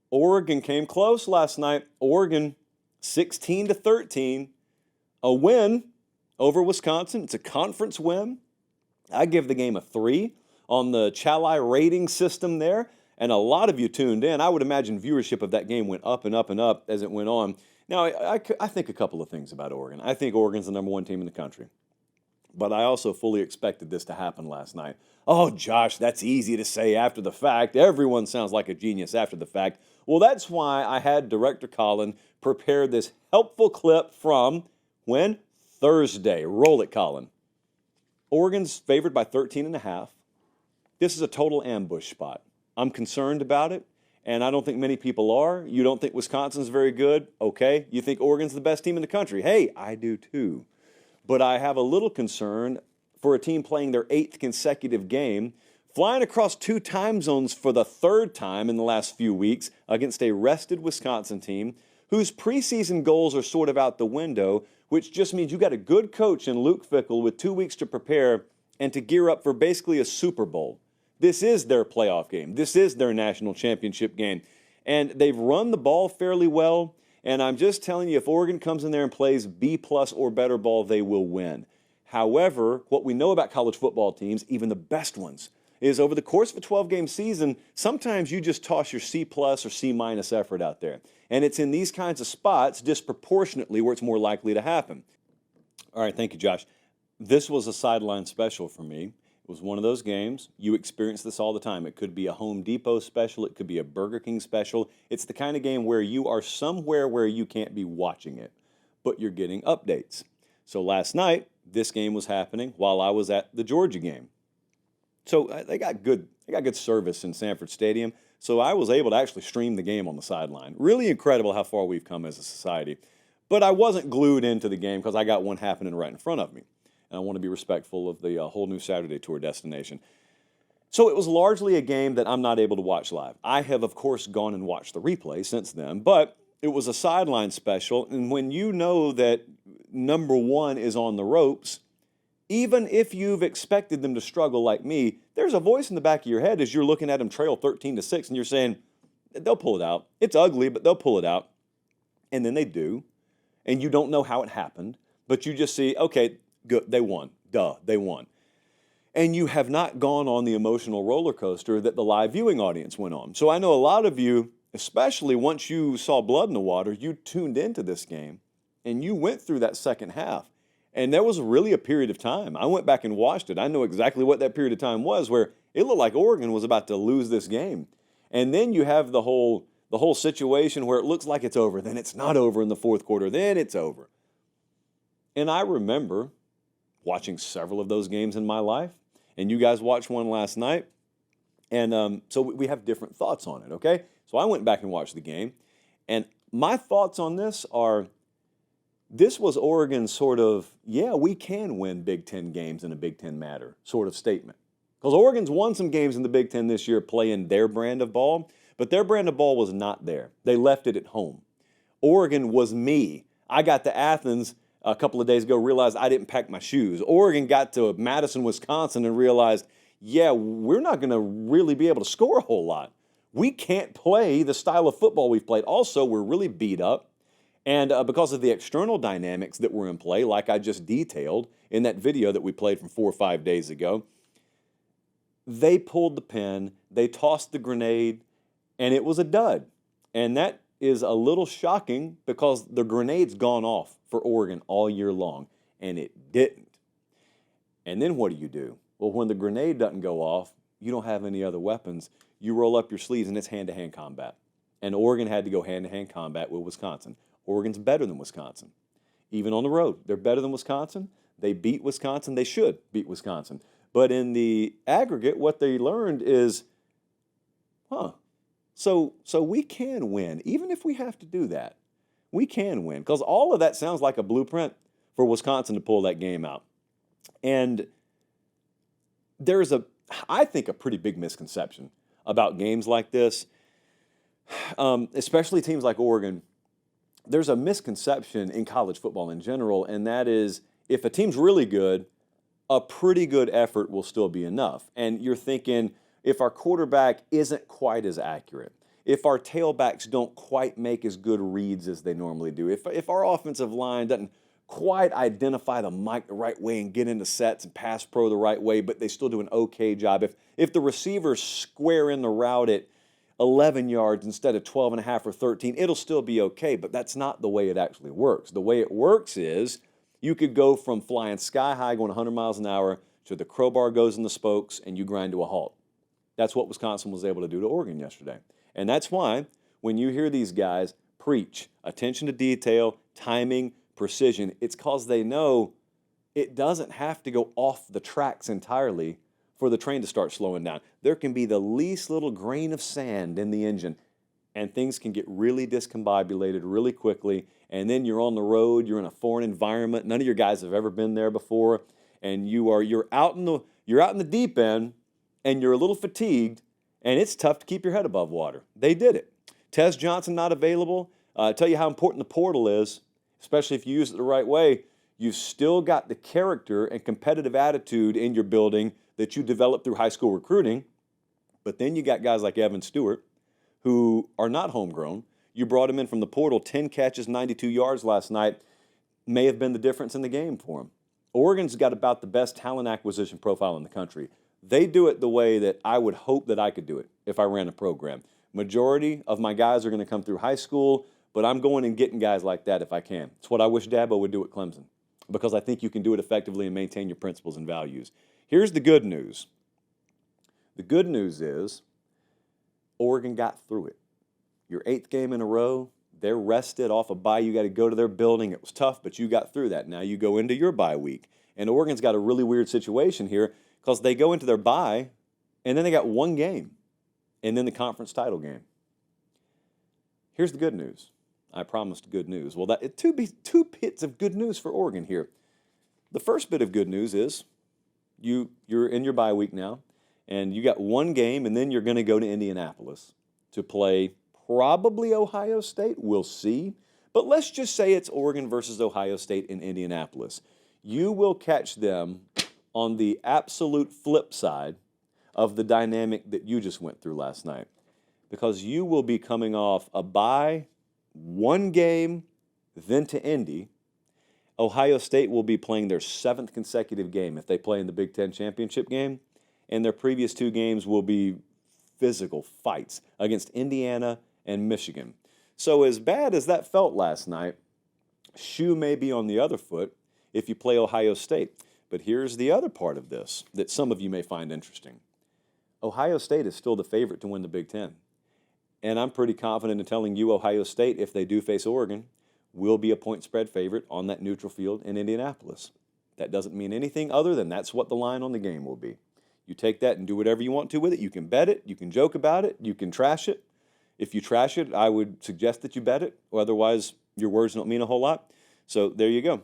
Oregon came close last night. Oregon 16-13, a win over Wisconsin. It's a conference win. I give the game a 3 on the Chalai rating system there, and a lot of you tuned in. I would imagine viewership of that game went up and up and up as it went on. Now, I think a couple of things about Oregon. I think Oregon's the number 1 team in the country, but I also fully expected this to happen last night. Oh, Josh, that's easy to say after the fact. Everyone sounds like a genius after the fact. Well, that's why I had Director Colin prepare this helpful clip from when? Thursday. Roll it, Colin. Oregon's favored by 13.5. This is a total ambush spot. I'm concerned about it, and I don't think many people are. You don't think Wisconsin's very good? Okay. You think Oregon's the best team in the country? Hey, I do too. But I have a little concern for a team playing their 8th consecutive game, flying across 2 time zones for the 3rd time in the last few weeks against a rested Wisconsin team whose preseason goals are sort of out the window, which just means you got a good coach in Luke Fickell with 2 weeks to prepare and to gear up for basically a Super Bowl. This is their playoff game. This is their national championship game. And they've run the ball fairly well. And I'm just telling you, if Oregon comes in there and plays B+ or better ball, they will win. However, what we know about college football teams, even the best ones, is over the course of a 12-game season, sometimes you just toss your C+ or C- effort out there. And it's in these kinds of spots disproportionately where it's more likely to happen. All right, thank you, Josh. This was a sideline special for me. It was one of those games. You experience this all the time. It could be a Home Depot special. It could be a Burger King special. It's the kind of game where you are somewhere where you can't be watching it, but you're getting updates. So last night, this game was happening while I was at the Georgia game. So they got good service in Sanford Stadium. So I was able to actually stream the game on the sideline. Really incredible how far we've come as a society. But I wasn't glued into the game because I got one happening right in front of me. And I want to be respectful of the whole new Saturday tour destination. So it was largely a game that I'm not able to watch live. I have, of course, gone and watched the replay since then, but it was a sideline special. And when you know that number 1 is on the ropes, even if you've expected them to struggle like me, there's a voice in the back of your head as you're looking at them trail 13-6, and you're saying, they'll pull it out. It's ugly, but they'll pull it out. And then they do. And you don't know how it happened, but you just see, okay, good, they won. Duh, they won. And you have not gone on the emotional roller coaster that the live viewing audience went on. So I know a lot of you, especially once you saw blood in the water, you tuned into this game, and you went through that second half. And there was really a period of time. I went back and watched it. I know exactly what that period of time was where it looked like Oregon was about to lose this game. And then you have the whole situation where it looks like it's over. Then it's not over in the fourth quarter. Then it's over. And I remember watching several of those games in my life. And you guys watched one last night. And so we have different thoughts on it, okay? So I went back and watched the game. And my thoughts on this are, this was Oregon's sort of, yeah, we can win Big Ten games in a Big Ten matter sort of statement. Because Oregon's won some games in the Big Ten this year playing their brand of ball, but their brand of ball was not there. They left it at home. Oregon was me. I got to Athens a couple of days ago, realized I didn't pack my shoes. Oregon got to Madison, Wisconsin, and realized, yeah, we're not going to really be able to score a whole lot. We can't play the style of football we've played. Also, we're really beat up. And because of the external dynamics that were in play, like I just detailed in that video that we played from 4 or 5 days ago, they pulled the pin, they tossed the grenade, and it was a dud. And that is a little shocking because the grenade's gone off for Oregon all year long, and it didn't. And then what do? Well, when the grenade doesn't go off, you don't have any other weapons. You roll up your sleeves, and it's hand-to-hand combat. And Oregon had to go hand-to-hand combat with Wisconsin. Oregon's better than Wisconsin. Even on the road, they're better than Wisconsin. They beat Wisconsin. They should beat Wisconsin. But in the aggregate, what they learned is, so we can win, even if we have to do that. We can win, because all of that sounds like a blueprint for Wisconsin to pull that game out. And there's I think, a pretty big misconception about games like this, especially teams like Oregon. There's a misconception in college football in general, and that is if a team's really good, a pretty good effort will still be enough. And you're thinking, if our quarterback isn't quite as accurate, if our tailbacks don't quite make as good reads as they normally do, if our offensive line doesn't quite identify the mic the right way and get into sets and pass pro the right way, but they still do an okay job, if the receivers square in the route at 11 yards instead of 12 and a half or 13, it'll still be okay, but that's not the way it actually works. The way it works is you could go from flying sky high going 100 miles an hour to the crowbar goes in the spokes and you grind to a halt. That's what Wisconsin was able to do to Oregon yesterday. And that's why when you hear these guys preach attention to detail, timing, precision, it's because they know it doesn't have to go off the tracks entirely for the train to start slowing down. There can be the least little grain of sand in the engine, and things can get really discombobulated really quickly, and then you're on the road, you're in a foreign environment, none of your guys have ever been there before, and you're out in the deep end, and you're a little fatigued, and it's tough to keep your head above water. They did it. Tez Johnson not available. I tell you how important the portal is, especially if you use it the right way. You've still got the character and competitive attitude in your building that you developed through high school recruiting, but then you got guys like Evan Stewart who are not homegrown. You brought him in from the portal, 10 catches, 92 yards last night, may have been the difference in the game for him. Oregon's got about the best talent acquisition profile in the country. They do it the way that I would hope that I could do it if I ran a program. Majority of my guys are going to come through high school, but I'm going and getting guys like that if I can. It's what I wish Dabo would do at Clemson, because I think you can do it effectively and maintain your principles and values. Here's the good news. The good news is Oregon got through it. Your 8th game in a row, they're rested off a bye. You got to go to their building. It was tough, but you got through that. Now you go into your bye week. And Oregon's got a really weird situation here because they go into their bye, and then they got one game, and then the conference title game. Here's the good news. I promised good news. Well, two bits of good news for Oregon here. The first bit of good news is you're in your bye week now, and you got one game, and then you're going to go to Indianapolis to play probably Ohio State. We'll see. But let's just say it's Oregon versus Ohio State in Indianapolis. You will catch them on the absolute flip side of the dynamic that you just went through last night, because you will be coming off a bye, one game, then to Indy. Ohio State will be playing their 7th consecutive game if they play in the Big Ten championship game, and their previous 2 games will be physical fights against Indiana and Michigan. So as bad as that felt last night, shoe may be on the other foot if you play Ohio State. But here's the other part of this that some of you may find interesting. Ohio State is still the favorite to win the Big Ten. And I'm pretty confident in telling you Ohio State, if they do face Oregon, will be a point spread favorite on that neutral field in Indianapolis. That doesn't mean anything other than that's what the line on the game will be. You take that and do whatever you want to with it. You can bet it. You can joke about it. You can trash it. If you trash it, I would suggest that you bet it. Otherwise, your words don't mean a whole lot. So there you go.